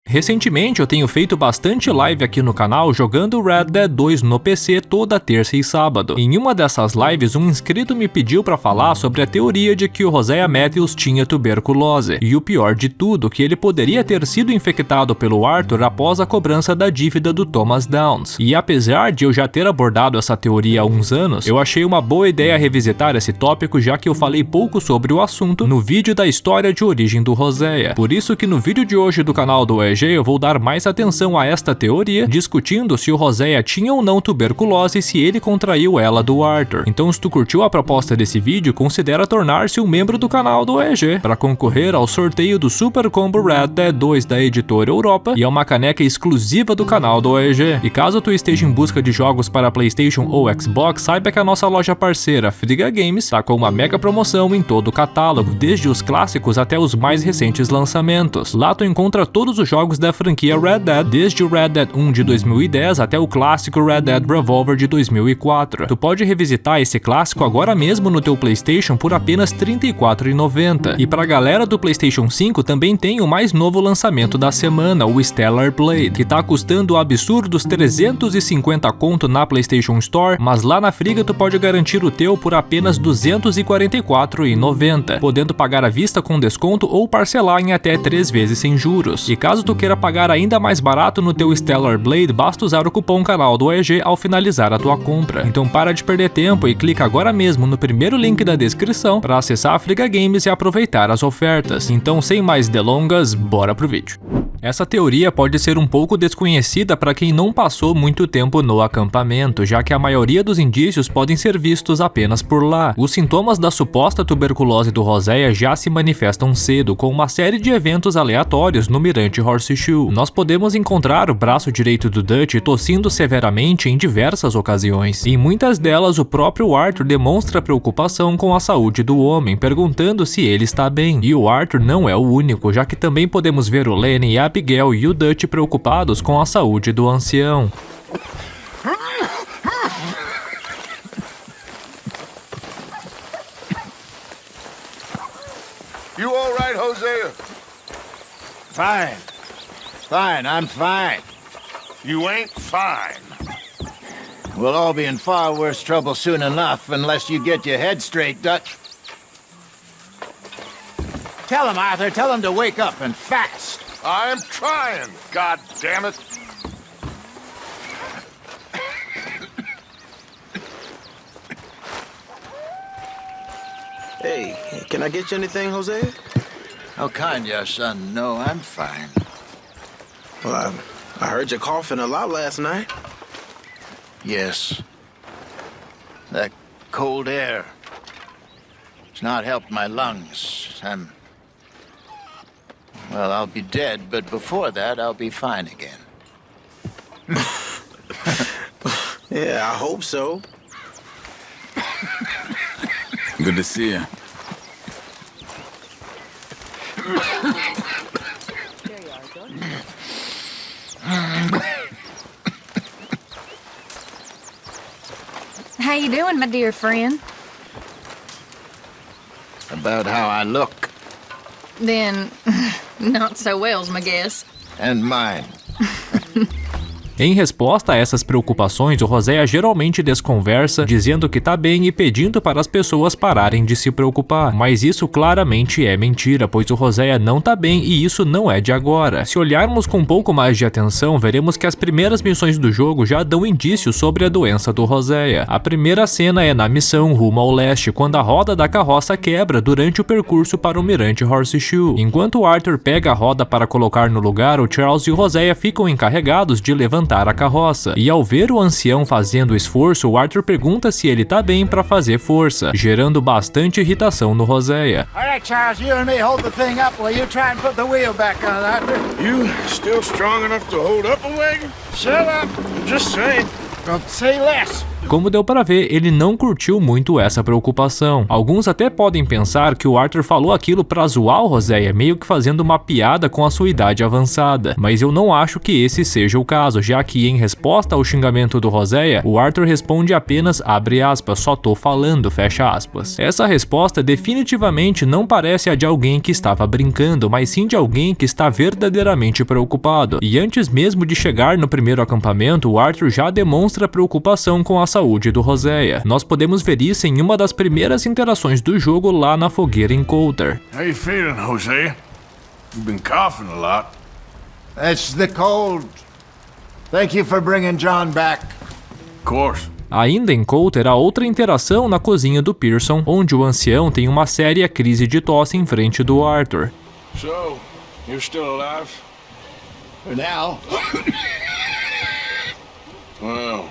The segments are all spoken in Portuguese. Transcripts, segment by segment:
Recentemente eu tenho feito bastante live aqui no canal jogando Red Dead 2 no PC toda terça e sábado. Em uma dessas lives, um inscrito me pediu para falar sobre a teoria de que o Hosea Matthews tinha tuberculose. E o pior de tudo, que ele poderia ter sido infectado pelo Arthur após a cobrança da dívida do Thomas Downs. E apesar de eu já ter abordado essa teoria há uns anos, eu achei uma boa ideia revisitar esse tópico, já que eu falei pouco sobre o assunto no vídeo da história de origem do Hosea. Por isso que no vídeo de hoje do canal do EG eu vou dar mais atenção a esta teoria, discutindo se o Hosea tinha ou não tuberculose e se ele contraiu ela do Arthur. Então, se tu curtiu a proposta desse vídeo, considera tornar-se um membro do canal do EG para concorrer ao sorteio do Super Combo Red Dead 2 da editora Europa e a uma caneca exclusiva do canal do EG. E caso tu esteja em busca de jogos para PlayStation ou Xbox, saiba que a nossa loja parceira Friga Games está com uma mega promoção em todo o catálogo, desde os clássicos até os mais recentes lançamentos. Lá tu encontra todos os jogos da franquia Red Dead, desde o Red Dead 1 de 2010 até o clássico Red Dead Revolver de 2004. Tu pode revisitar esse clássico agora mesmo no teu PlayStation por apenas R$ 34,90. E pra galera do PlayStation 5 também tem o mais novo lançamento da semana, o Stellar Blade, que tá custando absurdos 350 conto na PlayStation Store, mas lá na Friga tu pode garantir o teu por apenas R$ 244,90, podendo pagar à vista com desconto ou parcelar em até 3 vezes sem juros. E caso tu queira pagar ainda mais barato no teu Stellar Blade, basta usar o cupom canal do EG ao finalizar a tua compra. Então para de perder tempo e clica agora mesmo no primeiro link da descrição para acessar a Friga Games e aproveitar as ofertas. Então, sem mais delongas, bora pro vídeo. Essa teoria pode ser um pouco desconhecida para quem não passou muito tempo no acampamento, já que a maioria dos indícios podem ser vistos apenas por lá. Os sintomas da suposta tuberculose do Hosea já se manifestam cedo, com uma série de eventos aleatórios no Mirante Horseshoe. Nós podemos encontrar o braço direito do Dutch tossindo severamente em diversas ocasiões. Em muitas delas, o próprio Arthur demonstra preocupação com a saúde do homem, perguntando se ele está bem. E o Arthur não é o único, já que também podemos ver o Lenny e a Abigail e o Dutch preocupados com a saúde do ancião. You all right, Hosea? Fine. Fine, I'm fine. You ain't fine. We'll all be in far worse trouble soon enough unless you get your head straight, Dutch. Tell him, Arthur, tell him to wake up and fast. I'm trying, God damn it. Hey, can I get you anything, Hosea? How kind you are, son. No, I'm fine. Well, I heard you coughing a lot last night. Yes. That cold air. It's not helped my lungs. Well, I'll be dead, but before that, I'll be fine again. Yeah, I hope so. Good to see you. How you doing, my dear friend? About how I look. Then, not so well's my guess. And mine. Em resposta a essas preocupações, o Hosea geralmente desconversa, dizendo que tá bem e pedindo para as pessoas pararem de se preocupar. Mas isso claramente é mentira, pois o Hosea não tá bem e isso não é de agora. Se olharmos com um pouco mais de atenção, veremos que as primeiras missões do jogo já dão indícios sobre a doença do Hosea. A primeira cena é na missão rumo ao leste, quando a roda da carroça quebra durante o percurso para o Mirante Horseshoe. Enquanto Arthur pega a roda para colocar no lugar, o Charles e o Hosea ficam encarregados de levantar a carroça. E ao ver o ancião fazendo esforço, o Arthur pergunta se ele tá bem para fazer força, gerando bastante irritação no Hosea. All right, Charles, you and me hold the thing up while you try and put the wheel back on, Arthur. You still strong enough to hold up a wagon? Shut up. Just saying. Don't say less. Como deu para ver, ele não curtiu muito essa preocupação. Alguns até podem pensar que o Arthur falou aquilo pra zoar o Hosea, meio que fazendo uma piada com a sua idade avançada, mas eu não acho que esse seja o caso, já que em resposta ao xingamento do Hosea, o Arthur responde apenas, abre aspas, só tô falando, fecha aspas. Essa resposta definitivamente não parece a de alguém que estava brincando, mas sim de alguém que está verdadeiramente preocupado. E antes mesmo de chegar no primeiro acampamento, o Arthur já demonstra preocupação com a saúde do Hosea. Nós podemos ver isso em uma das primeiras interações do jogo lá na fogueira em Coulter. How you feeling, Hosea? You've been coughing a lot. It's the cold. Thank you for bringing John back. Of course. Ainda em Coulter, há outra interação na cozinha do Pearson, onde o ancião tem uma séria crise de tosse em frente do Arthur. So, you're still alive? For now. Well,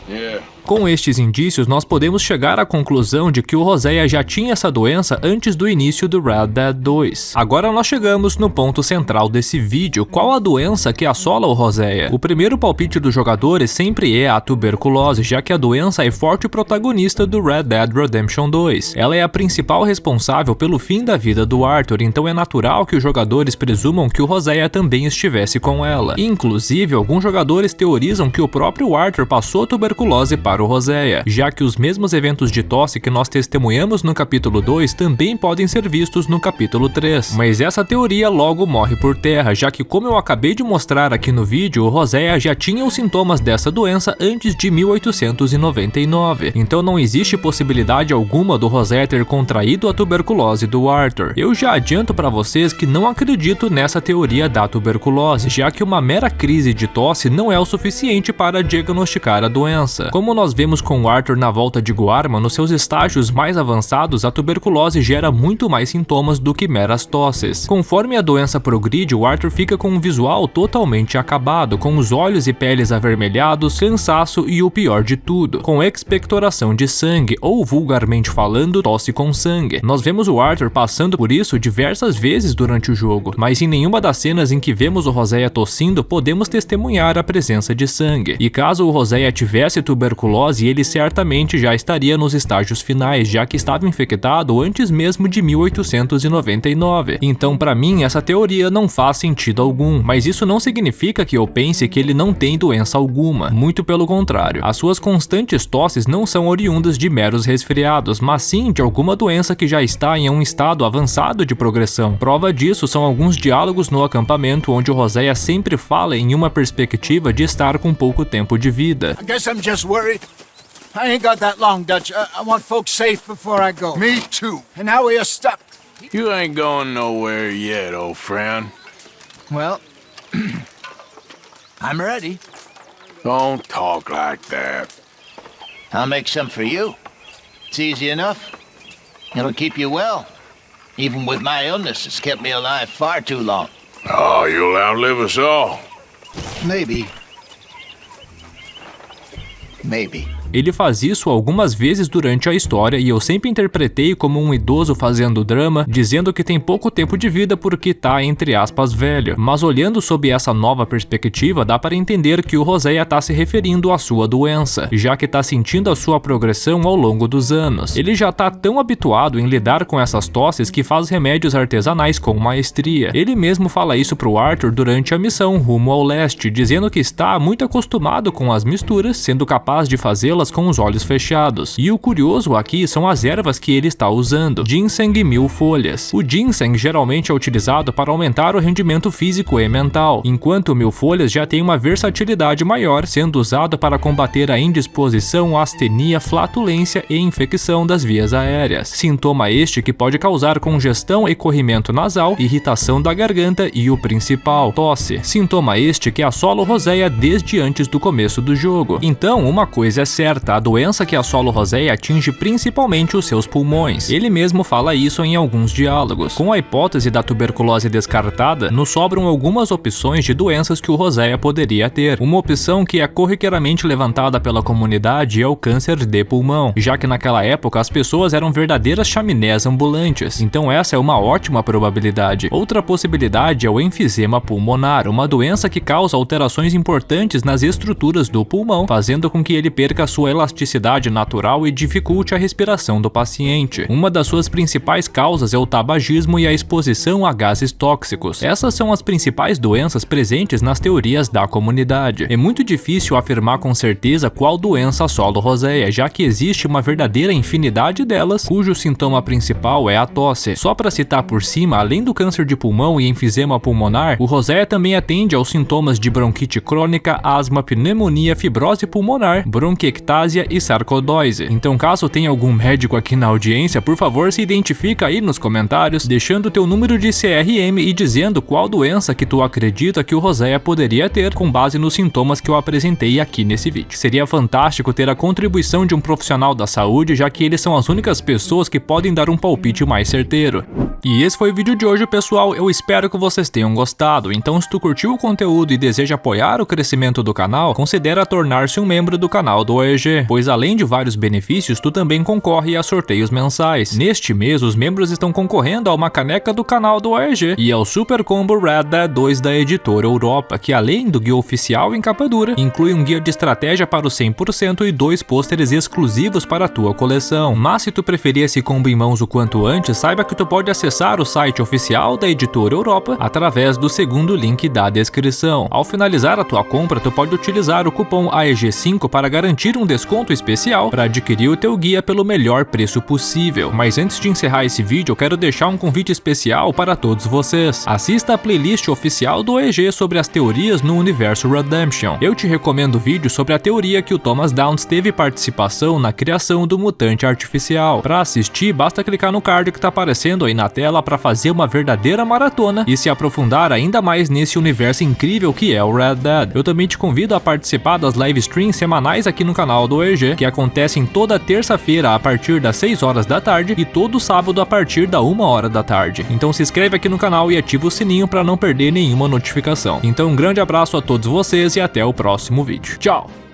yeah. Com estes indícios, nós podemos chegar à conclusão de que o Hosea já tinha essa doença antes do início do Red Dead 2. Agora nós chegamos no ponto central desse vídeo, qual a doença que assola o Hosea? O primeiro palpite dos jogadores sempre é a tuberculose, já que a doença é forte protagonista do Red Dead Redemption 2. Ela é a principal responsável pelo fim da vida do Arthur, então é natural que os jogadores presumam que o Hosea também estivesse com ela. Inclusive, alguns jogadores teorizam que o próprio Arthur passou tuberculose para o Hosea, já que os mesmos eventos de tosse que nós testemunhamos no capítulo 2 também podem ser vistos no capítulo 3. Mas essa teoria logo morre por terra, já que, como eu acabei de mostrar aqui no vídeo, o Hosea já tinha os sintomas dessa doença antes de 1899. Então não existe possibilidade alguma do Hosea ter contraído a tuberculose do Arthur. Eu já adianto para vocês que não acredito nessa teoria da tuberculose, já que uma mera crise de tosse não é o suficiente para diagnosticar a doença. Como nós vemos com o Arthur na volta de Guarma, nos seus estágios mais avançados, a tuberculose gera muito mais sintomas do que meras tosses. Conforme a doença progride, o Arthur fica com um visual totalmente acabado, com os olhos e peles avermelhados, cansaço e o pior de tudo, com expectoração de sangue, ou vulgarmente falando, tosse com sangue. Nós vemos o Arthur passando por isso diversas vezes durante o jogo, mas em nenhuma das cenas em que vemos o Hosea tossindo, podemos testemunhar a presença de sangue. E caso o Hosea tivesse tuberculose, ele certamente já estaria nos estágios finais, já que estava infectado antes mesmo de 1899. Então, para mim, essa teoria não faz sentido algum, mas isso não significa que eu pense que ele não tem doença alguma, muito pelo contrário. As suas constantes tosses não são oriundas de meros resfriados, mas sim de alguma doença que já está em um estado avançado de progressão. Prova disso são alguns diálogos no acampamento, onde o Hosea sempre fala em uma perspectiva de estar com pouco tempo de vida. I guess I'm just worried. I ain't got that long, Dutch. I want folks safe before I go. Me too. And how are you stuck? You ain't going nowhere yet, old friend. Well, I'm ready. Don't talk like that. I'll make some for you. It's easy enough. It'll keep you well. Even with my illness, it's kept me alive far too long. Oh, you'll outlive us all. Maybe. Maybe. Ele faz isso algumas vezes durante a história e eu sempre interpretei como um idoso fazendo drama, dizendo que tem pouco tempo de vida porque tá, entre aspas, velho. Mas olhando sob essa nova perspectiva, dá para entender que o Hosea tá se referindo à sua doença, já que tá sentindo a sua progressão ao longo dos anos. Ele já tá tão habituado em lidar com essas tosses que faz remédios artesanais com maestria. Ele mesmo fala isso pro Arthur durante a missão rumo ao leste, dizendo que está muito acostumado com as misturas, sendo capaz de fazê-las com os olhos fechados. E o curioso aqui são as ervas que ele está usando: ginseng e 1000 folhas. O ginseng geralmente é utilizado para aumentar o rendimento físico e mental, enquanto o 1000 folhas já tem uma versatilidade maior, sendo usado para combater a indisposição, astenia, flatulência e infecção das vias aéreas. Sintoma este que pode causar congestão e corrimento nasal, irritação da garganta e o principal, tosse. Sintoma este que assola o Hosea desde antes do começo do jogo. Então, uma coisa é certa: a doença que assola o Hosea atinge principalmente os seus pulmões. Ele mesmo fala isso em alguns diálogos. Com a hipótese da tuberculose descartada, nos sobram algumas opções de doenças que o Hosea poderia ter. Uma opção que é corriqueiramente levantada pela comunidade é o câncer de pulmão, já que naquela época as pessoas eram verdadeiras chaminés ambulantes, então essa é uma ótima probabilidade. Outra possibilidade é o enfisema pulmonar, uma doença que causa alterações importantes nas estruturas do pulmão, fazendo com que ele perca sua sua elasticidade natural e dificulte a respiração do paciente. Uma das suas principais causas é o tabagismo e a exposição a gases tóxicos. Essas são as principais doenças presentes nas teorias da comunidade. É muito difícil afirmar com certeza qual doença assola o Hosea, já que existe uma verdadeira infinidade delas, cujo sintoma principal é a tosse. Só para citar por cima, além do câncer de pulmão e enfisema pulmonar, o Hosea também atende aos sintomas de bronquite crônica, asma, pneumonia, fibrose pulmonar, bronquiectasia e sarcoidose. Então, caso tenha algum médico aqui na audiência, por favor, se identifica aí nos comentários, deixando teu número de CRM e dizendo qual doença que tu acredita que o Hosea poderia ter com base nos sintomas que eu apresentei aqui nesse vídeo. Seria fantástico ter a contribuição de um profissional da saúde, já que eles são as únicas pessoas que podem dar um palpite mais certeiro. E esse foi o vídeo de hoje, pessoal. Eu espero que vocês tenham gostado. Então, se tu curtiu o conteúdo e deseja apoiar o crescimento do canal, considera tornar-se um membro do canal do OEG, pois além de vários benefícios, tu também concorre a sorteios mensais. Neste mês, os membros estão concorrendo a uma caneca do canal do OEG e ao Super Combo Red Dead 2 da editora Europa, que além do guia oficial em capa dura, inclui um guia de estratégia para o 100% e 2 pôsteres exclusivos para a tua coleção. Mas se tu preferir esse combo em mãos o quanto antes, saiba que tu pode acessar o site oficial da editora Europa através do segundo link da descrição. Ao finalizar a tua compra, tu pode utilizar o cupom AEG5 para garantir um desconto especial para adquirir o teu guia pelo melhor preço possível. Mas antes de encerrar esse vídeo, eu quero deixar um convite especial para todos vocês. Assista a playlist oficial do OEG sobre as teorias no universo Redemption. Eu te recomendo o vídeo sobre a teoria que o Thomas Downs teve participação na criação do mutante artificial. Para assistir, basta clicar no card que está aparecendo aí na tela para fazer uma verdadeira maratona e se aprofundar ainda mais nesse universo incrível que é o Red Dead. Eu também te convido a participar das live streams semanais aqui no canal do OEG, que acontecem toda terça-feira a partir das 6 horas da tarde e todo sábado a partir da 1 hora da tarde. Então se inscreve aqui no canal e ativa o sininho para não perder nenhuma notificação. Então um grande abraço a todos vocês e até o próximo vídeo. Tchau!